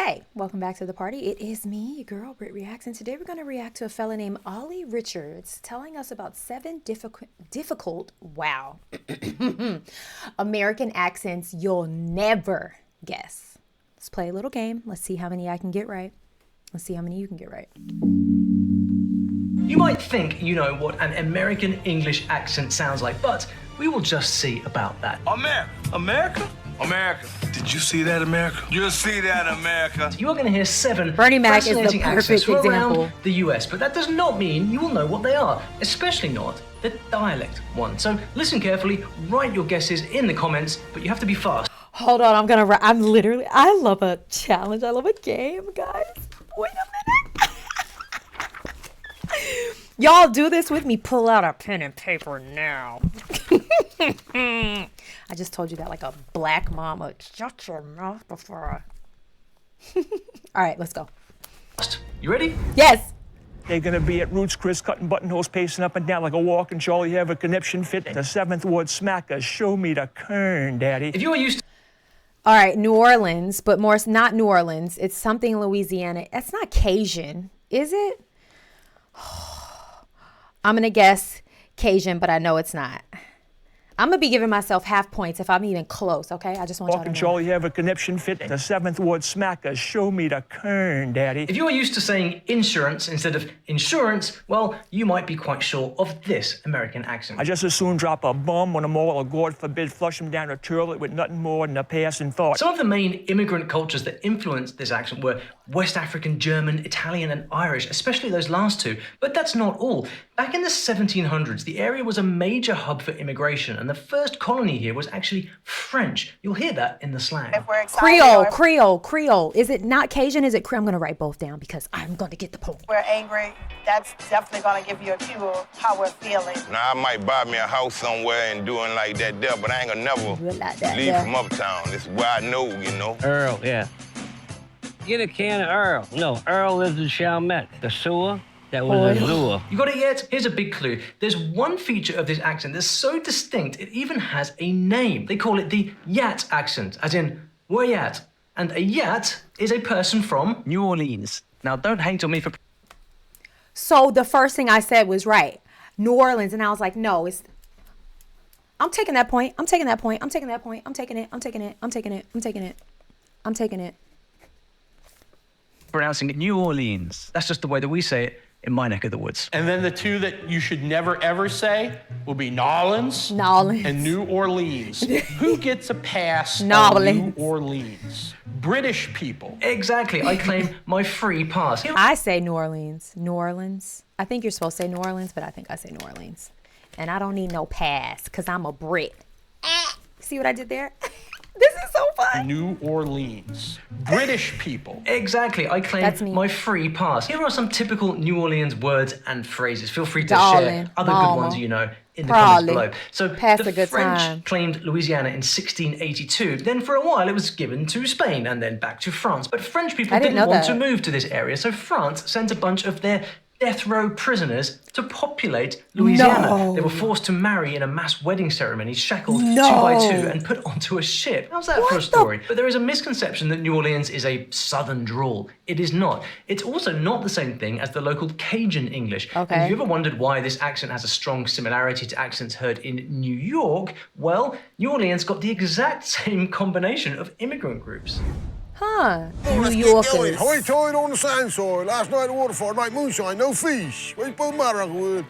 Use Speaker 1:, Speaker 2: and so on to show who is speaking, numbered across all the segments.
Speaker 1: Hey, welcome back to the party. It is me, your girl, BrittReacts, and today we're going to react to a fella named Ollie Richards telling us about 7 difficult, wow, American accents you'll never guess. Let's play a little game. Let's see how many I can get right. Let's see how many you can get right.
Speaker 2: You might think you know what an American English accent sounds like, but we will just see about that.
Speaker 3: America? Did you see that, America? You see that, America?
Speaker 2: You are going to hear 7
Speaker 1: Bernie Mac is the
Speaker 2: fascinating accents
Speaker 1: perfect
Speaker 2: from
Speaker 1: example.
Speaker 2: around the US, but that does not mean you will know what they are, especially not the dialect one. So listen carefully, write your guesses in the comments, but you have to be fast.
Speaker 1: Hold on, I love a challenge. I love a game, guys. Wait a minute. Y'all do this with me. Pull out a pen and paper now. I just told you that like a black mama. Shut your mouth before I... All right, let's go.
Speaker 2: You ready?
Speaker 1: Yes.
Speaker 4: They're gonna be at Roots Chris cutting buttonholes, pacing up and down like a walking Charlie. Have a conniption fit. The 7th word smacker. Show me the kern, daddy.
Speaker 2: If you are used to...
Speaker 1: All right, New Orleans, but more, it's not New Orleans. It's something in Louisiana. It's not Cajun, is it? I'm going to guess Cajun, but I know it's not. I'm going to be giving myself half points if I'm even close, okay? I just want y'all to
Speaker 4: Walking
Speaker 1: know.
Speaker 4: Charlie, have a conniption fit. The 7th word smacker. Show me the kern, daddy.
Speaker 2: If you are used to saying insurance instead of insurance, well, you might be quite sure of this American accent.
Speaker 4: I just as soon drop a bomb on them all, or God forbid, flush them down a toilet with nothing more than a passing thought.
Speaker 2: Some of the main immigrant cultures that influenced this accent were West African, German, Italian, and Irish, especially those last two. But that's not all. Back in the 1700s, the area was a major hub for immigration, and the first colony here was actually French. You'll hear that in the slang.
Speaker 1: Creole. Is it not Cajun? Is it Creole? I'm going to write both down because I'm going to get the point.
Speaker 5: We're angry. That's definitely going to give you a cue of how we're feeling.
Speaker 3: Now, I might buy me a house somewhere and doing like that there, but I ain't gonna never leave from uptown. This is where I know, you know.
Speaker 6: Earl, yeah. Get a can of Earl. No, Earl lives in Chalmette. The sewer, that was a lure.
Speaker 2: You got it yet? Here's a big clue. There's one feature of this accent that's so distinct, it even has a name. They call it the Yat accent, as in, where yat? And a Yat is a person from
Speaker 7: New Orleans. Now, don't hate on me for...
Speaker 1: So the first thing I said was right. New Orleans. And I was like, no, it's... I'm taking that point. I'm taking that point. I'm taking that point. I'm taking it. I'm taking it. I'm taking it. I'm taking it. I'm taking it.
Speaker 7: pronouncing it New Orleans. That's just the way that we say it in my neck of the woods.
Speaker 8: And then the two that you should never ever say will be Nolans
Speaker 1: Nolans.
Speaker 8: and New Orleans. Who gets a pass on
Speaker 1: Nolans.
Speaker 8: New Orleans? British people.
Speaker 2: Exactly. I claim my free pass.
Speaker 1: I say New Orleans. New Orleans. I think you're supposed to say New Orleans, but I think I say New Orleans. And I don't need no pass because I'm a Brit. See what I did there? This is so fun.
Speaker 8: New Orleans. British people.
Speaker 2: Exactly. I claim my free pass. Here are some typical New Orleans words and phrases. Feel free to share other good ones you know in the comments below. So the French claimed Louisiana in 1682. Then for a while it was given to Spain and then back to France. But French people didn't want to move to this area, so France sent a bunch of their death row prisoners to populate Louisiana. They were forced to marry in a mass wedding ceremony, shackled 2 by 2 and put onto a ship. How's that for a story? But there is a misconception that New Orleans is a southern drawl. It is not. It's also not the same thing as the local Cajun English. And if you ever wondered why this accent has a strong similarity to accents heard in New York, well, New Orleans got the exact same combination of immigrant groups.
Speaker 1: Huh. New Yorkers.
Speaker 9: Hoi toid on the sand soil. Last night at the waterfall, night moonshine, no fish. Wait, put wood.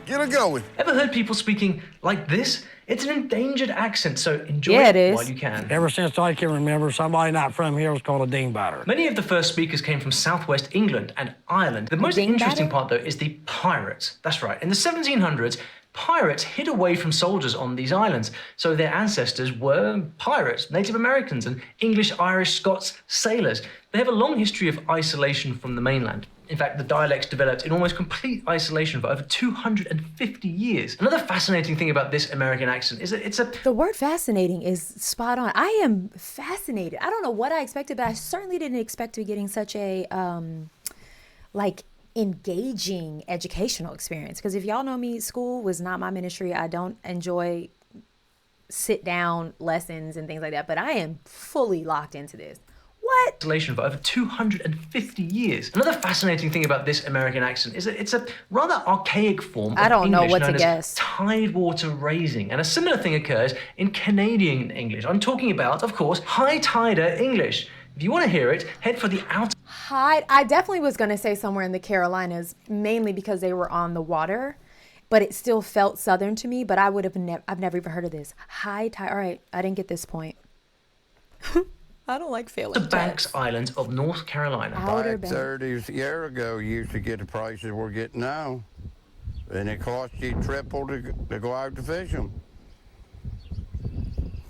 Speaker 9: Get it going.
Speaker 2: Ever heard people speaking like this? It's an endangered accent, so enjoy it while you can.
Speaker 6: Ever since I can remember, somebody not from here was called a dingbatter.
Speaker 2: Many of the first speakers came from southwest England and Ireland. The most interesting part, though, is the pirates. That's right. In the 1700s, pirates hid away from soldiers on these islands, so their ancestors were pirates, Native Americans, and English, Irish, Scots sailors. They have a long history of isolation from the mainland. In fact, the dialects developed in almost complete isolation for over 250 years. Another fascinating thing about this American accent is that it's a...
Speaker 1: The word fascinating is spot on. I am fascinated. I don't know what I expected, but I certainly didn't expect to be getting such a, engaging educational experience. Because if y'all know me, school was not my ministry. I don't enjoy sit down lessons and things like that, but I am fully locked into this. What?
Speaker 2: Isolation for over 250 years. Another fascinating thing about this American accent is that it's a rather archaic form of
Speaker 1: I don't know
Speaker 2: English
Speaker 1: what to
Speaker 2: known as
Speaker 1: guess.
Speaker 2: tidewater raising. And a similar thing occurs in Canadian English. I'm talking about, of course, high tider English. If you want to hear it, head for the outer...
Speaker 1: I definitely was going to say somewhere in the Carolinas, mainly because they were on the water, but it still felt Southern to me, but I would have I've never even heard of this. High tide. All right, I didn't get this point. I don't like failing.
Speaker 2: The Banks Islands of North Carolina.
Speaker 1: Outer
Speaker 10: Back 30 years ago, you used to get the prices we're getting now. And it cost you triple to go out to fish them.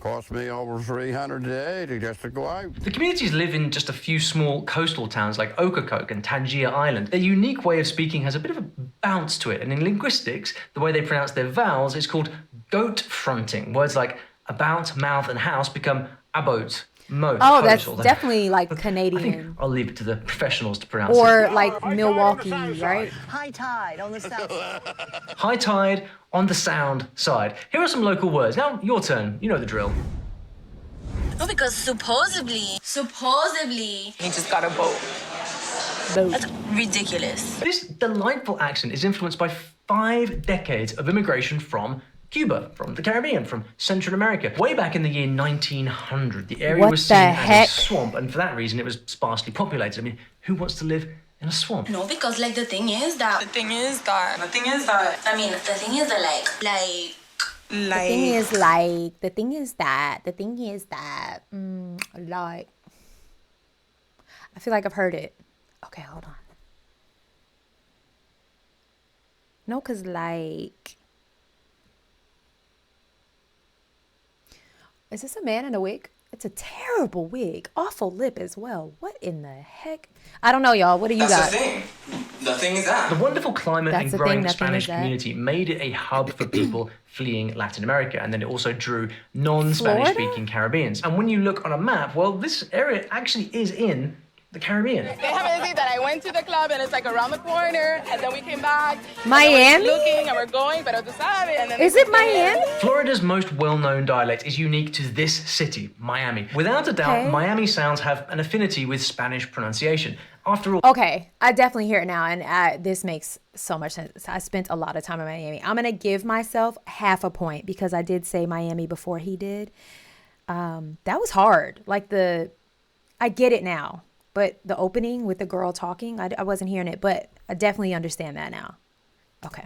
Speaker 10: Cost me over $300 a day just to go out.
Speaker 2: The communities live in just a few small coastal towns like Ocracoke and Tangier Island. Their unique way of speaking has a bit of a bounce to it, and in linguistics, the way they pronounce their vowels is called goat fronting. Words like about, mouth, and house become about. Most.
Speaker 1: Oh, that's definitely like Canadian.
Speaker 2: I think I'll leave it to the professionals to pronounce
Speaker 1: or
Speaker 2: it.
Speaker 1: Or like Milwaukee, right?
Speaker 5: High tide on the south.
Speaker 2: High tide on the sound side. Here are some local words. Now, your turn. You know the drill.
Speaker 11: No, because supposedly, he just got a boat. That's ridiculous.
Speaker 2: This delightful accent is influenced by 5 decades of immigration from Cuba, from the Caribbean, from Central America. Way back in the year 1900, the area was seen as a swamp, and for that reason, it was sparsely populated. I mean, who wants to live in a swamp?
Speaker 11: No, because like the thing is that like.
Speaker 1: I feel like I've heard it. Okay, hold on. No, cause like. Is this a man in a wig? It's a terrible wig. Awful lip as well. What in the heck? I don't know, y'all. What do you got?
Speaker 12: That's the thing. The thing is that.
Speaker 2: The wonderful climate and growing Spanish community made it a hub for people fleeing Latin America. And then it also drew non-Spanish speaking Caribbeans. And when you look on a map, well, this area actually is in the Caribbean.
Speaker 13: They haven't seen that I went to the club and it's like around the corner, and then we came back.
Speaker 1: Miami?
Speaker 13: And looking and we're going, pero tú sabes. And then
Speaker 1: is it Miami?
Speaker 2: Florida's most well-known dialect is unique to this city, Miami. Without a doubt, Miami sounds have an affinity with Spanish pronunciation. After all...
Speaker 1: Okay, I definitely hear it now, and this makes so much sense. I spent a lot of time in Miami. I'm going to give myself half a point because I did say Miami before he did. That was hard. Like I get it now. But the opening with the girl talking, I wasn't hearing it, but I definitely understand that now. Okay.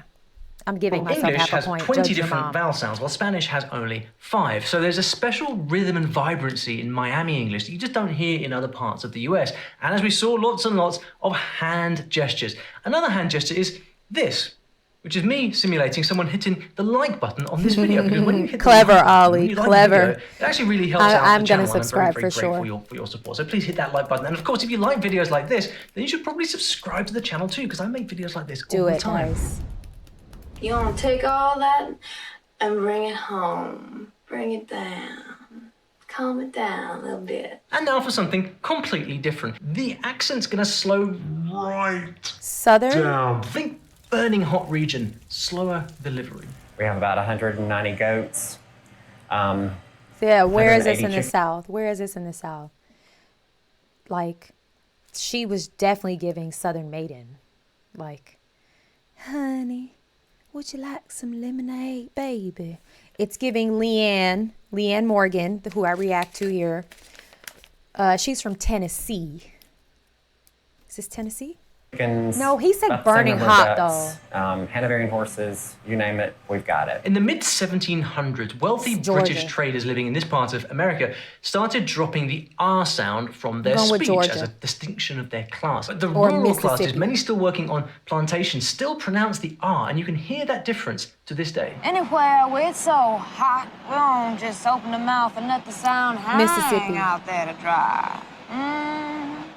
Speaker 1: I'm giving myself
Speaker 2: English
Speaker 1: half a point.
Speaker 2: has 20 different vowel sounds, while Spanish has only 5. So there's a special rhythm and vibrancy in Miami English that you just don't hear in other parts of the US. And as we saw, lots and lots of hand gestures. Another hand gesture is this, which is me simulating someone hitting the like button on this video. Because when you hit
Speaker 1: clever,
Speaker 2: the like button,
Speaker 1: Ollie,
Speaker 2: when you like
Speaker 1: clever.
Speaker 2: The video, it actually really helps out
Speaker 1: I'm
Speaker 2: the channel.
Speaker 1: going to subscribe
Speaker 2: I'm very,
Speaker 1: for
Speaker 2: very
Speaker 1: sure.
Speaker 2: grateful for your support. So please hit that like button. And of course, if you like videos like this, then you should probably subscribe to the channel too, because I make videos like this all the time.
Speaker 1: Guys.
Speaker 11: You want to take all that and bring it home. Bring it down. Calm it down a little bit.
Speaker 2: And now for something completely different. The accent's going to slow right
Speaker 1: Southern
Speaker 2: down. Think burning hot region, slower delivery.
Speaker 14: We have about 190 goats.
Speaker 1: Yeah, where is this in the South? Where is this in the South? Like, she was definitely giving Southern Maiden. Like, honey, would you like some lemonade, baby? It's giving Leanne Morgan, who I react to here. She's from Tennessee. Is this Tennessee? No, he said burning hot, though.
Speaker 14: Hanoverian horses, you name it, we've got it.
Speaker 2: In the mid-1700s, wealthy British traders living in this part of America started dropping the R sound from their speech as a distinction of their class. But the rural classes, many still working on plantations, still pronounce the R, and you can hear that difference to this day.
Speaker 15: Anywhere where it's so hot, we don't just open the mouth and let the sound hang out there to dry.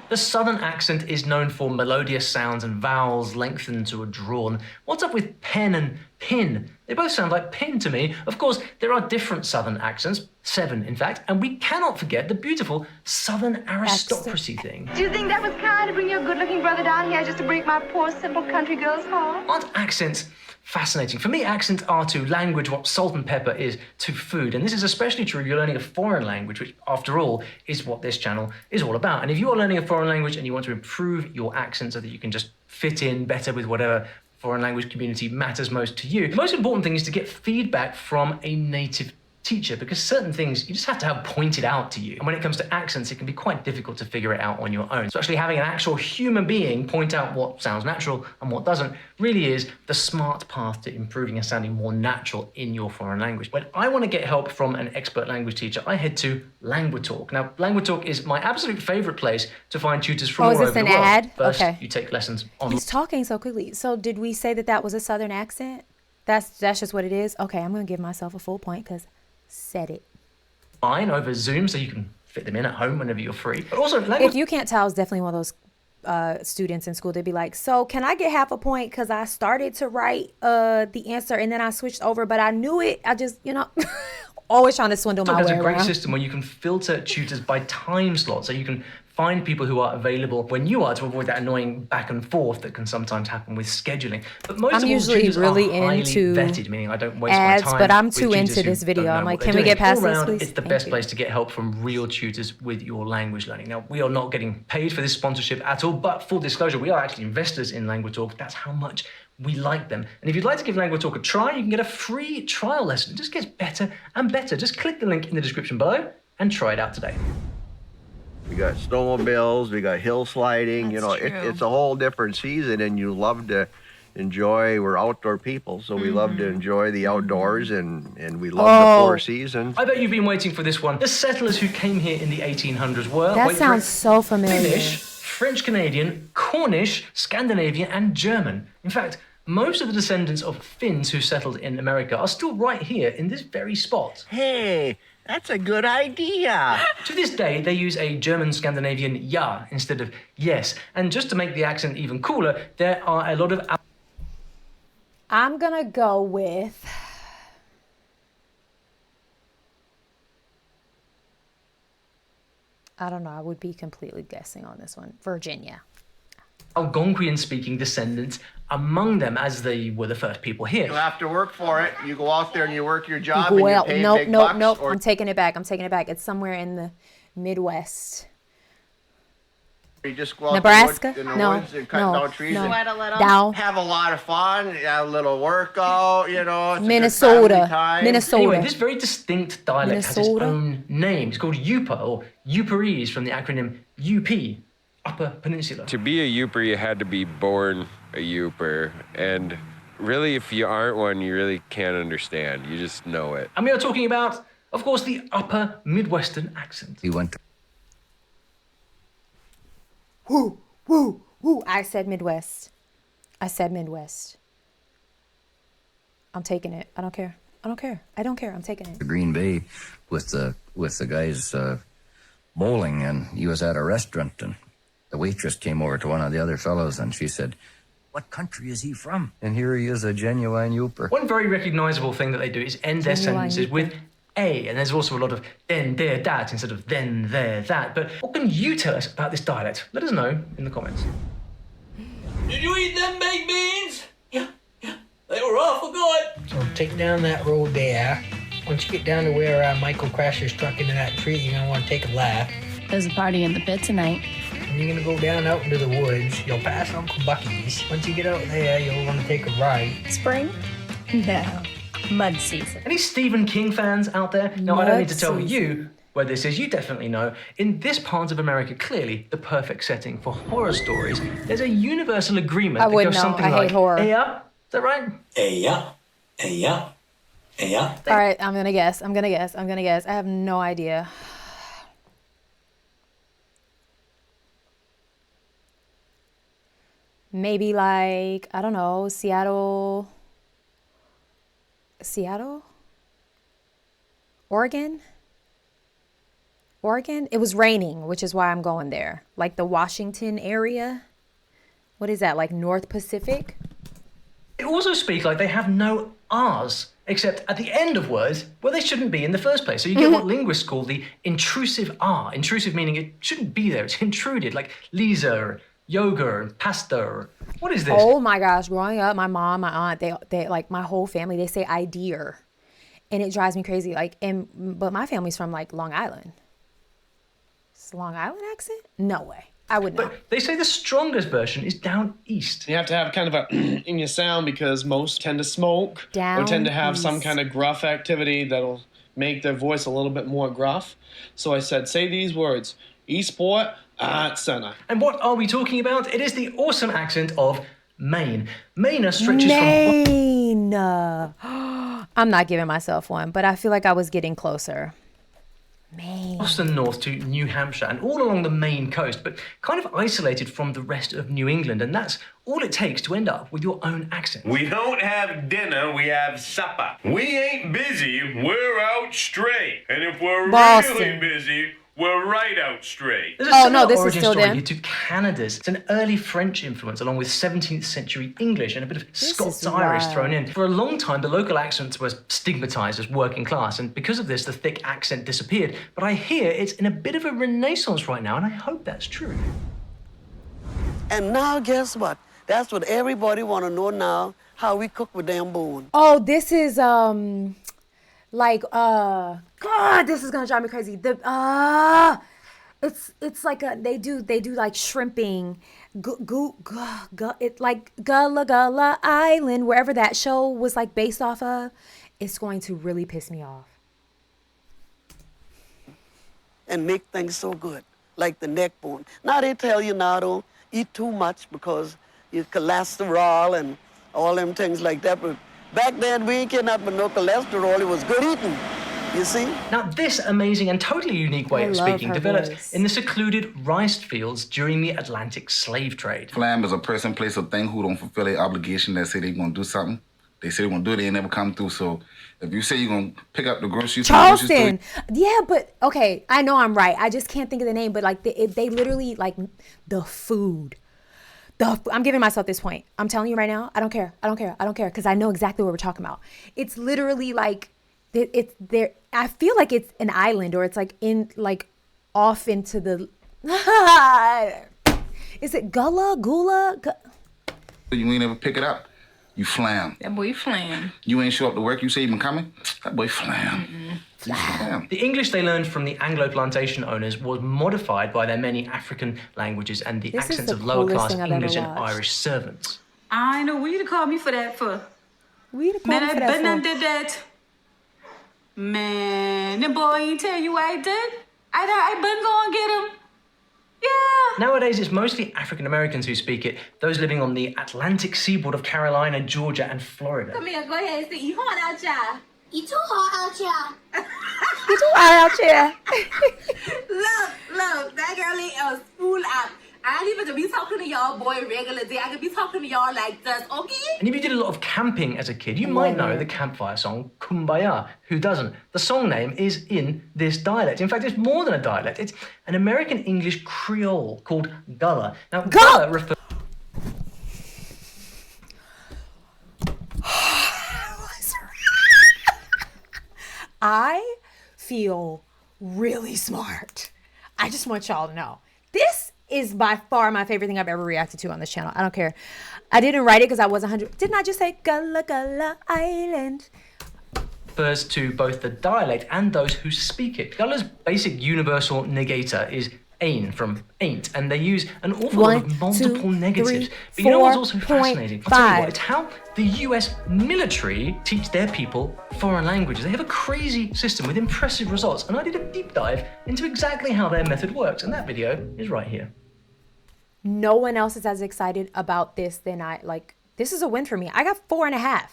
Speaker 2: The Southern accent is known for melodious sounds and vowels lengthened to a drawn. What's up with pen and pin. They both sound like pin to me. Of course, there are different Southern accents, 7 in fact, and we cannot forget the beautiful Southern aristocracy thing.
Speaker 11: Do you think that was kind to bring your good-looking brother down here just to break my poor, simple country girl's heart?
Speaker 2: Aren't accents fascinating? For me, accents are to language what salt and pepper is to food. And this is especially true if you're learning a foreign language, which, after all, is what this channel is all about. And if you are learning a foreign language and you want to improve your accent so that you can just fit in better with whatever foreign language community matters most to you, the most important thing is to get feedback from a native teacher, because certain things you just have to have pointed out to you. And when it comes to accents, it can be quite difficult to figure it out on your own. So actually having an actual human being point out what sounds natural and what doesn't really is the smart path to improving and sounding more natural in your foreign language. When I want to get help from an expert language teacher, I head to Languatalk. Now, Languatalk is my absolute favorite place to find tutors from all over the world.
Speaker 1: Oh, is this an ad?
Speaker 2: First,
Speaker 1: okay.
Speaker 2: You take lessons on.
Speaker 1: He's talking so quickly. So did we say that that was a Southern accent? That's just what it is? Okay, I'm going to give myself a full point because said it.
Speaker 2: Fine over Zoom, so you can fit them in at home whenever you're free. But also, language.
Speaker 1: If you can't tell, I was definitely one of those students in school. They'd be like, so can I get half a point because I started to write the answer and then I switched over, but I knew it. I just, always trying to swindle my way around.
Speaker 2: There's a great system where you can filter tutors by time slot, so you can find people who are available when you are to avoid that annoying back and forth that can sometimes happen with scheduling. But most
Speaker 1: I'm
Speaker 2: of
Speaker 1: usually
Speaker 2: tutors
Speaker 1: really
Speaker 2: are highly
Speaker 1: into
Speaker 2: vetted, meaning I don't waste
Speaker 1: ads,
Speaker 2: my time.
Speaker 1: but I'm
Speaker 2: with
Speaker 1: too
Speaker 2: tutors
Speaker 1: into
Speaker 2: who
Speaker 1: this video.
Speaker 2: don't know
Speaker 1: I'm like,
Speaker 2: what
Speaker 1: can
Speaker 2: they're
Speaker 1: we get
Speaker 2: doing.
Speaker 1: past
Speaker 2: All
Speaker 1: this,
Speaker 2: round,
Speaker 1: please?
Speaker 2: It's the best place to get help from real tutors with your language learning. Now, we are not getting paid for this sponsorship at all, but full disclosure, we are actually investors in Languatalk. That's how much we like them. And if you'd like to give Languatalk a try, you can get a free trial lesson. It just gets better and better. Just click the link in the description below and try it out today.
Speaker 16: We got snowmobiles, we got hill sliding, it's a whole different season, and you love to enjoy, we're outdoor people, so we love to enjoy the outdoors, and we love the 4 seasons.
Speaker 2: I bet you've been waiting for this one. The settlers who came here in the 1800s were...
Speaker 1: That sounds so familiar.
Speaker 2: Finnish, French-Canadian, Cornish, Scandinavian, and German. In fact, most of the descendants of Finns who settled in America are still right here in this very spot.
Speaker 16: Hey, that's a good idea.
Speaker 2: To this day, they use a German-Scandinavian ja instead of yes. And just to make the accent even cooler, there are a lot of...
Speaker 1: I'm going to go with... I don't know. I would be completely guessing on this one. Virginia.
Speaker 2: Algonquian-speaking descendants among them, as they were the first people here.
Speaker 16: You have to work for it. You go out there and you work your job and you pay big bucks.
Speaker 1: Nope. I'm taking it back. It's somewhere in the Midwest.
Speaker 16: You just go out
Speaker 1: Nebraska?
Speaker 16: in the woods and cut down trees and have a lot of fun, have a little workout, It's
Speaker 1: Minnesota.
Speaker 2: Anyway, this very distinct dialect has its own name. It's called Yooper, or yooperese, from the acronym UP, Upper Peninsula.
Speaker 17: To be a Yooper, you had to be born a Yooper, and really, if you aren't one, you really can't understand. You just know it.
Speaker 2: And we are talking about, of course, the Upper Midwestern accent.
Speaker 18: He went to...
Speaker 1: Woo, woo, woo. I said Midwest. I'm taking it. I don't care. I'm taking it.
Speaker 18: Green Bay with the guys bowling, and he was at a restaurant, and the waitress came over to one of the other fellows, and she said, "What country is he from?" And here he is, a genuine Yooper.
Speaker 2: One very recognizable thing that they do is end their sentences with a, and there's also a lot of then, there, that, instead of then, there, that. But what can you tell us about this dialect? Let us know in the comments.
Speaker 19: Did you eat them baked beans? Yeah. They were awful good.
Speaker 20: So take down that road there. Once you get down to where Michael Crasher struck into that tree, you're going to want to take a left.
Speaker 21: There's a party in the pit tonight.
Speaker 20: And you're going to go down out into the woods. You'll pass Uncle Bucky's. Once you get out there, you'll want to take a right.
Speaker 21: Spring? No. Mud season.
Speaker 2: Any Stephen King fans out there? No, I don't need to tell you where this is. You definitely know. In this part of America, clearly the perfect setting for horror stories. There's a universal agreement that goes something like,
Speaker 1: hate horror.
Speaker 2: Hey, yeah? Is that right?
Speaker 19: Hey, yeah. Hey, yeah. Hey, yeah.
Speaker 1: All right, I'm going to guess. I have no idea. Maybe like, I don't know, Seattle? Oregon? It was raining, which is why I'm going there. Like the Washington area. What is that, like North Pacific?
Speaker 2: They also speak like they have no R's, except at the end of words where they shouldn't be in the first place. So you get what linguists call the intrusive R. Intrusive meaning it shouldn't be there, it's intruded, like Lisa, yoga, pasta. What is this?
Speaker 1: Oh my gosh, growing up, my mom, my aunt, they like my whole family, they say I dear. And it drives me crazy. But my family's from like Long Island. It's a Long Island accent? No way. I would not.
Speaker 2: But they say the strongest version is down east.
Speaker 8: You have to have kind of a in your sound because most tend to smoke or tend to have some kind of gruff activity that'll make their voice a little bit more gruff. So I said, say these words, Eastport, Art Center.
Speaker 2: And what are we talking about? It is the awesome accent of Maine. Maine stretches from...
Speaker 1: Maine. I'm not giving myself one, but I feel like I was getting closer. Maine.
Speaker 2: Boston north to New Hampshire and all along the Maine coast, but kind of isolated from the rest of New England. And that's all it takes to end up with your own accent.
Speaker 4: We don't have dinner, we have supper. We ain't busy, we're out straight. And if we're really busy, we're right out straight.
Speaker 2: There's a similar origin story here to Canada's. It's an early French influence along with 17th century English and a bit of Scots-Irish thrown in. For a long time, the local accents were stigmatized as working class, and because of this, the thick accent disappeared. But I hear it's in a bit of a renaissance right now, and I hope that's true.
Speaker 22: And now, guess what? That's what everybody want to know now, how we cook with damn bone.
Speaker 1: Oh, this is, God, this is gonna drive me crazy. It's like they do like shrimping, it's like Gullah Island, wherever that show was like based off of. It's going to really piss me off.
Speaker 22: And make things so good, like the neck bone. Now they tell you now don't eat too much because you cholesterol and all them things like that. But back then we ain't getting up with no cholesterol. It was good eating. You see?
Speaker 2: Now, this amazing and totally unique way of speaking developed in the secluded rice fields during the Atlantic slave trade.
Speaker 23: Flam is a person, place, or thing who don't fulfill their obligation. That say they're going to do something. They say they're going to do it, they ain't never come through. So if you say you're going to pick up the groceries...
Speaker 1: Charleston! Yeah, but, okay, I know I'm right. I just can't think of the name, but, like, they literally, like, the food. I'm giving myself this point. I'm telling you right now, I don't care, because I know exactly what we're talking about. It's literally, like... It's there. I feel like it's an island, or it's like off into the. Is it Gullah?
Speaker 23: You ain't ever pick it up. You flam.
Speaker 21: That boy flam.
Speaker 23: You ain't show up to work. You say you been coming. That boy flam.
Speaker 2: Flam. The English they learned from the Anglo plantation owners was modified by their many African languages and the accents of lower class English and Irish servants.
Speaker 24: I know what you call me for that for.
Speaker 1: Man,
Speaker 24: I been and did that. Man, the boy ain't tell you I did. I been going get him. Yeah.
Speaker 2: Nowadays, it's mostly African Americans who speak it, those living on the Atlantic seaboard of Carolina, Georgia, and Florida.
Speaker 24: Come here, go ahead and say, you hot out here.
Speaker 25: You too hot out here.
Speaker 1: You too hot out here.
Speaker 24: Look, that girl ain't a spool up. I ain't even to be talking to y'all boy regular day. I could be talking to y'all like this, okay?
Speaker 2: And if you did a lot of camping as a kid, you might know the campfire song Kumbaya. Who doesn't? The song name is in this dialect. In fact, it's more than a dialect. It's an American English creole called Gullah. Now, Gullah refers...
Speaker 1: I feel really smart. I just want y'all to know. This is by far my favorite thing I've ever reacted to on this channel. I don't care. I didn't write it because I was 100. Didn't I just say Gullah Island?
Speaker 2: Refers to both the dialect and those who speak it. Gullah's basic universal negator is ain from ain't, and they use an awful lot of multiple negatives. But you know what's also fascinating? I'll tell you what, it's how the US military teach their people foreign languages. They have a crazy system with impressive results, and I did a deep dive into exactly how their method works, and that video is right here.
Speaker 1: No one else is as excited about this than I. Like, this is a win for me. I got 4.5.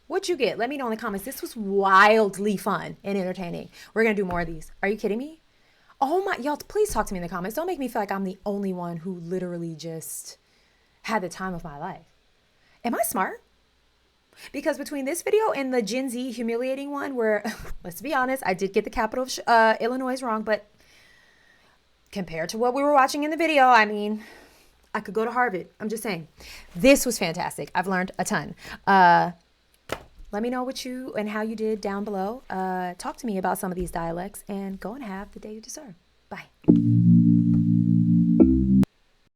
Speaker 1: What'd you get? Let me know in the comments. This was wildly fun and entertaining. We're gonna do more of these. Are you kidding me? Oh my, y'all, please talk to me in the comments. Don't make me feel like I'm the only one who literally just had the time of my life. Am I smart? Because between this video and the Gen Z humiliating one where, let's be honest, I did get the capital of Illinois wrong, but compared to what we were watching in the video, I mean, I could go to Harvard. I'm just saying. This was fantastic. I've learned a ton. Let me know what you and how you did down below. Talk to me about some of these dialects and go and have the day you deserve. Bye.